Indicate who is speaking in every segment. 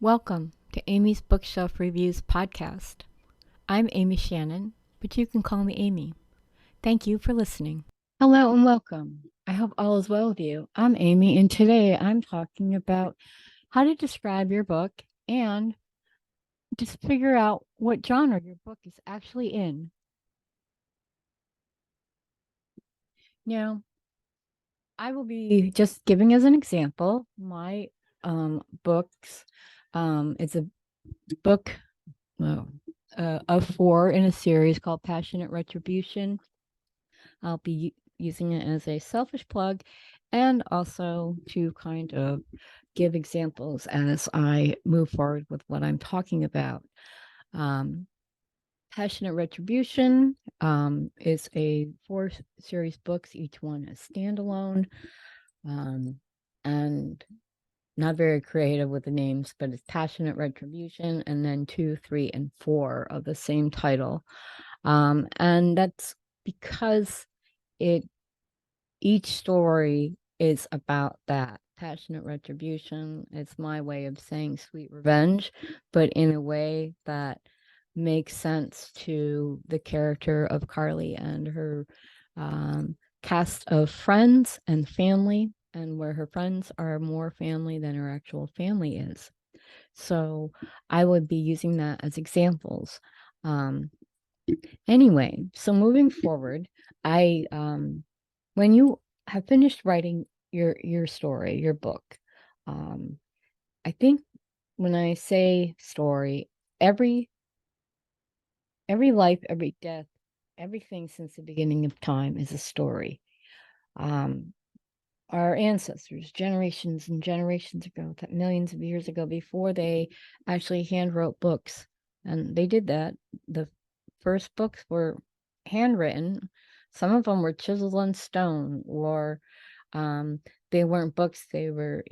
Speaker 1: Welcome to Amy's Bookshelf Reviews podcast. I'm Amy Shannon, but you can call me Amy. Thank you for listening. Hello and welcome. I hope all is well with you. I'm Amy, and today I'm talking about how to describe your book and just figure out what genre your book is actually in. Now, I will be just giving as an example my books. It's a book of 4 in a series called Passionate Retribution. I'll be using it as a selfish plug and also to kind of give examples as I move forward with what I'm talking about. Passionate Retribution is a 4 series books, each one a standalone, and not very creative with the names, but it's Passionate Retribution, and then 2, 3, and 4 of the same title. And that's because each story is about that. Passionate Retribution, it's my way of saying sweet revenge, but in a way that makes sense to the character of Carly and her cast of friends and family, and where her friends are more family than her actual family is. So I would be using that as examples. Anyway, so moving forward, when you have finished writing your story, your book, I think when I say story, every life, every death, everything since the beginning of time is a story. Our ancestors, generations and generations ago, millions of years ago, before they actually handwrote books, and they did that. The first books were handwritten. Some of them were chiseled on stone, or they weren't books. They were,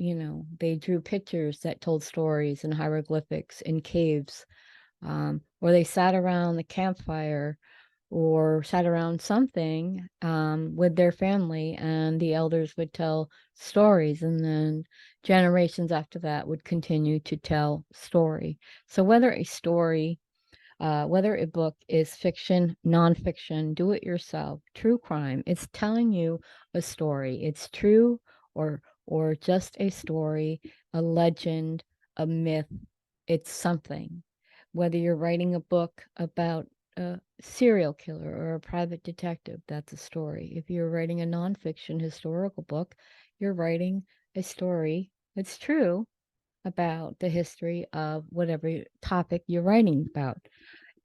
Speaker 1: they drew pictures that told stories and hieroglyphics in caves, or they sat around the campfire or sat around something with their family, and the elders would tell stories, and then generations after that would continue to tell story. So whether a book is fiction, nonfiction, do it yourself, true crime, it's telling you a story. It's true or just a story, a legend, a myth. It's something. Whether you're writing a book about a serial killer or a private detective, that's a story. If you're writing a nonfiction historical book, you're writing a story that's true about the history of whatever topic you're writing about.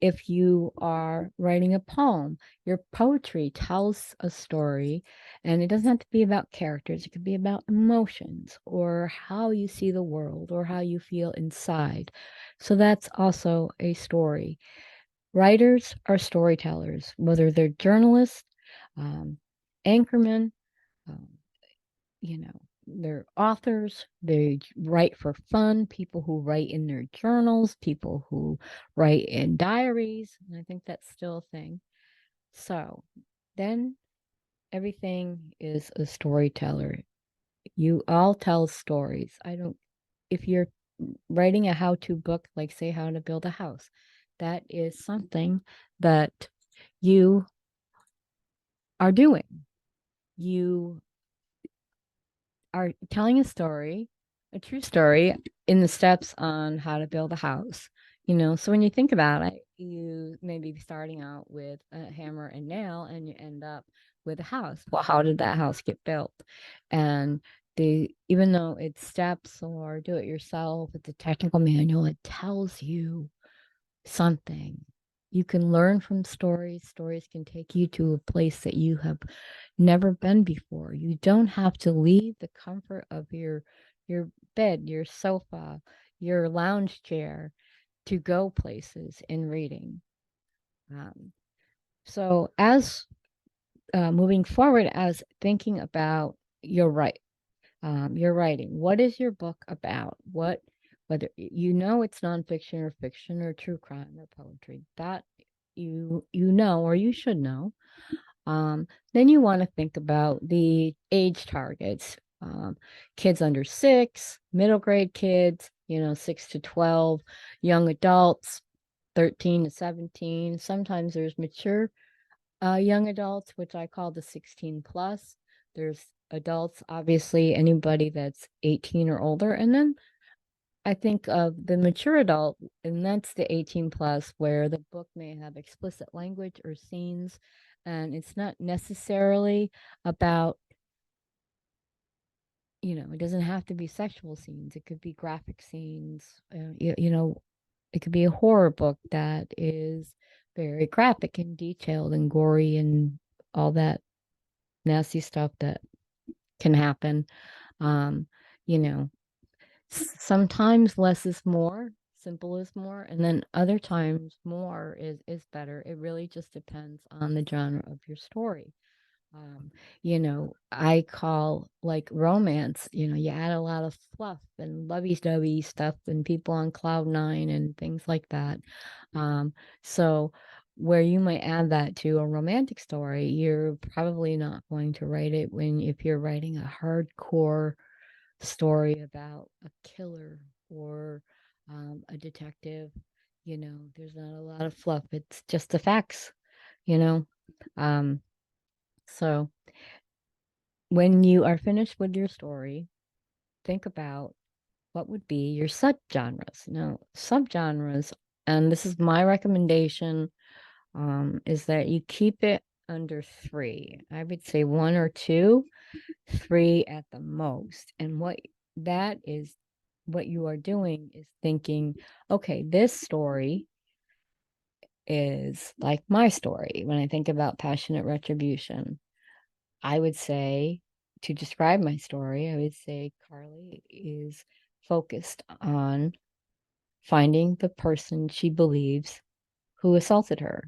Speaker 1: If you are writing a poem, your poetry tells a story, and it doesn't have to be about characters. It could be about emotions or how you see the world or how you feel inside. So that's also a story. Writers are storytellers, whether they're journalists, anchormen, um, they're authors, they write for fun, people who write in their journals, people who write in diaries, and I think that's still a thing. So then everything is a storyteller. You all tell stories. If you're writing a how-to book, like say how to build a house, that is something that you are doing. You are telling a story, a true story, in the steps on how to build a house. So when you think about it, you may be starting out with a hammer and nail, and you end up with a house. Well, how did that house get built? And even though it's steps or do it yourself, it's a technical manual, it tells you something. You can learn from stories. Stories can take you to a place that you have never been before. You don't have to leave the comfort of your bed, your sofa, your lounge chair to go places in reading. So as moving forward, as thinking about your writing, what is your book about? Whether it's nonfiction or fiction or true crime or poetry, that or you should know. Then you want to think about the age targets. Kids under 6, middle grade kids, 6 to 12, young adults, 13 to 17. Sometimes there's mature young adults, which I call the 16 plus. There's adults, obviously, anybody that's 18 or older. And then I think of the mature adult, and that's the 18 plus, where the book may have explicit language or scenes, and it's not necessarily about, it doesn't have to be sexual scenes. It could be graphic scenes. It could be a horror book that is very graphic and detailed and gory and all that nasty stuff that can happen. Um, you know, Sometimes less is more, simple is more, and then other times more is better. It really just depends on the genre of your story. I call like romance, you add a lot of fluff and lovey-dovey stuff and people on cloud nine and things like that. So where you might add that to a romantic story, you're probably not going to write it if you're writing a hardcore story about a killer or a detective. There's not a lot of fluff. It's just the facts, you know. Um, so when you are finished with your story, think about what would be your subgenres. Now, subgenres, and this is my recommendation, is that you keep it under three. I would say one or two, three at the most. And what you are doing is thinking, okay, this story is like my story. When I think about passionate retribution, I would say, to describe my story, I would say Carly is focused on finding the person she believes who assaulted her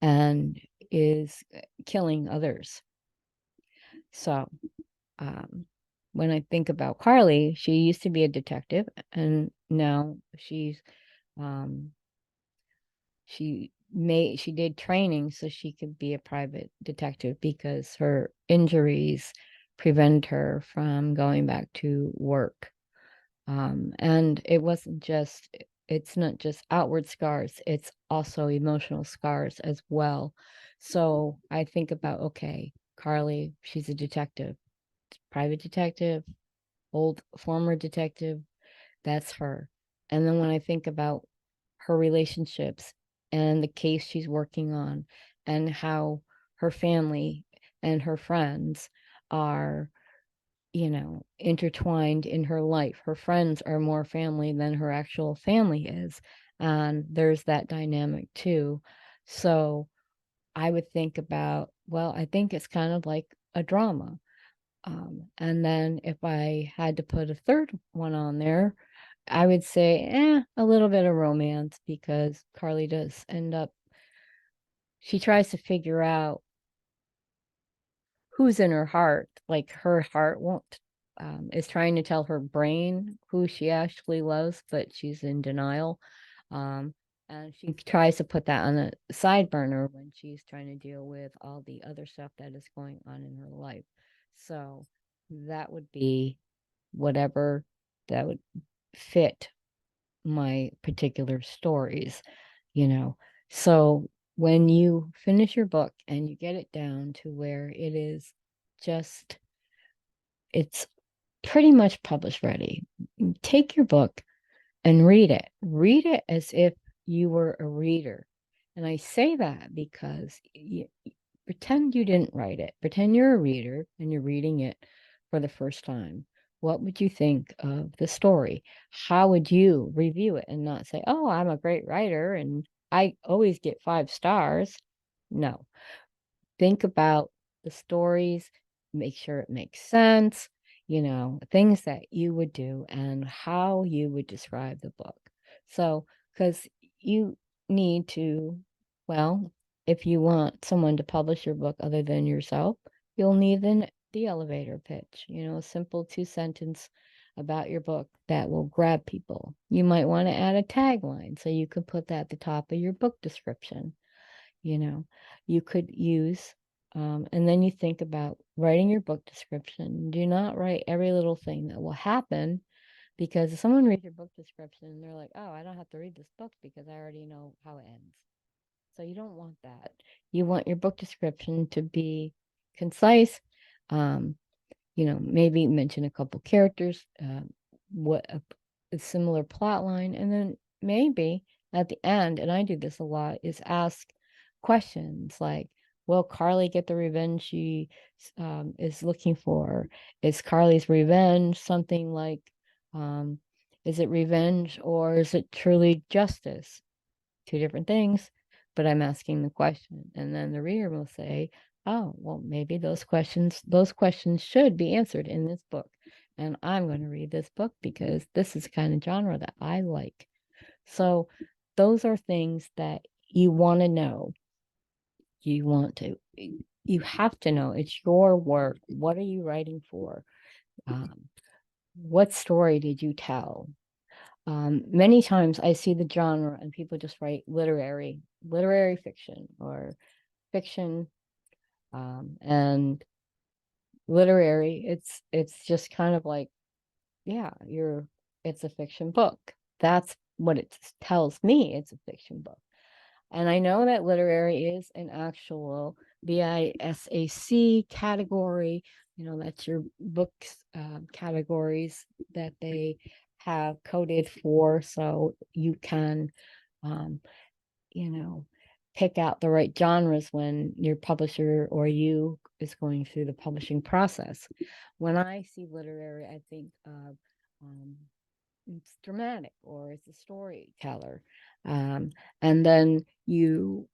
Speaker 1: and is killing others. So, when I think about Carly, she used to be a detective, and now um, she did training so she could be a private detective because her injuries prevent her from going back to work. And it's not just outward scars, it's also emotional scars as well. So I think about, okay, Carly, she's a detective, private detective, old former detective, that's her. And then when I think about her relationships and the case she's working on and how her family and her friends are, intertwined in her life. Her friends are more family than her actual family is. And there's that dynamic too. So I would think about, well, I think it's kind of like a drama. And then if I had to put a third one on there, I would say, a little bit of romance because Carly does end up, she tries to figure out who's in her heart. Like her heart won't, is trying to tell her brain who she actually loves, but she's in denial. Um, and she tries to put that on a side burner when she's trying to deal with all the other stuff that is going on in her life. So that would be whatever that would fit my particular stories, you know. So when you finish your book and you get it down to where just, it's pretty much published ready, take your book and read it. Read it as if you were a reader. And I say that because pretend you didn't write it. Pretend you're a reader and you're reading it for the first time. What would you think of the story? How would you review it and not say, oh, I'm a great writer and I always get 5 stars? No. Think about the stories, make sure it makes sense, things that you would do and how you would describe the book. So, because you need to, well, if you want someone to publish your book other than yourself, you'll need the elevator pitch, a simple 2 sentence about your book that will grab people. You might want to add a tagline so you could put that at the top of your book description. you know you could use, and then you think about writing your book description. Do not write every little thing that will happen Because if someone reads your book description, they're like, oh, I don't have to read this book because I already know how it ends. So you don't want that. You want your book description to be concise. Um, maybe mention a couple characters, what a similar plot line, and then maybe at the end, and I do this a lot, is ask questions like, will Carly get the revenge she is looking for? Is Carly's revenge something like, um, is it revenge or is it truly justice? Two different things, but I'm asking the question. And then the reader will say, oh, well, maybe those questions should be answered in this book. And I'm going to read this book because this is the kind of genre that I like. So those are things that you want to know. You have to know. It's your work. What are you writing for? What story did you tell? Many times I see the genre and people just write literary fiction or fiction, and literary. It's just kind of like, yeah, it's a fiction book. That's what it tells me. It's a fiction book. And I know that literary is an actual BISAC category. That's your books categories that they have coded for, so you can, um, pick out the right genres when your publisher or you is going through the publishing process. When I see literary, I think of it's dramatic or it's a storyteller. And then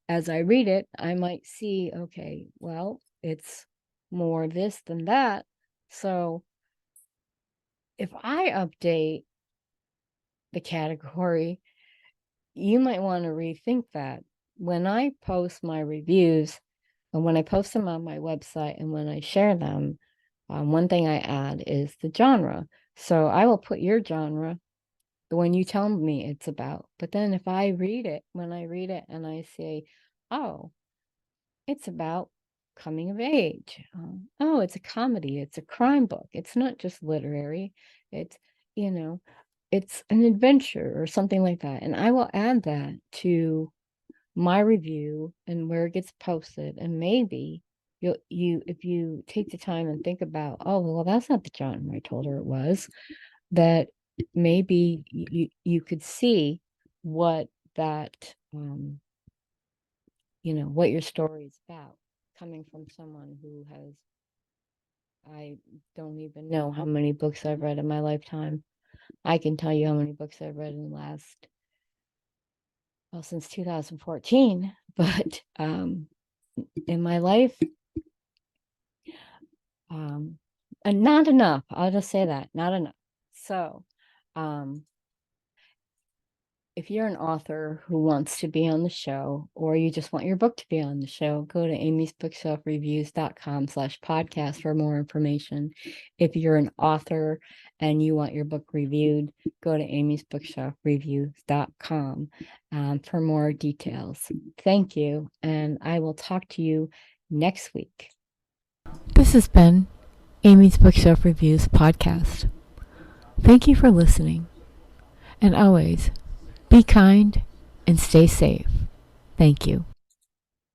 Speaker 1: as I read it, I might see, okay, well, it's more this than that. So if I update the category, you might want to rethink that. When I post my reviews and when I post them on my website and when I share them, one thing I add is the genre. So I will put your genre, the one you tell me it's about. But then if I read it, when I read it and I say, oh, it's about coming of age. Oh, it's a comedy. It's a crime book. It's not just literary. It's, it's an adventure or something like that. And I will add that to my review and where it gets posted. And maybe if you take the time and think about, oh, well, that's not the genre I told her it was, that maybe you could see what that what your story is about, coming from someone who has, I don't even know how many books I've read in my lifetime. I can tell you how many books I've read in the last, well, since 2014, but in my life, and not enough. I'll just say that, not enough. So if you're an author who wants to be on the show, or you just want your book to be on the show, go to amysbookshelfreviews.com/podcast for more information. If you're an author and you want your book reviewed, go to amysbookshelfreviews.com for more details. Thank you, and I will talk to you next week. This has been Amy's Bookshelf Reviews podcast. Thank you for listening, and always be kind and stay safe. Thank you.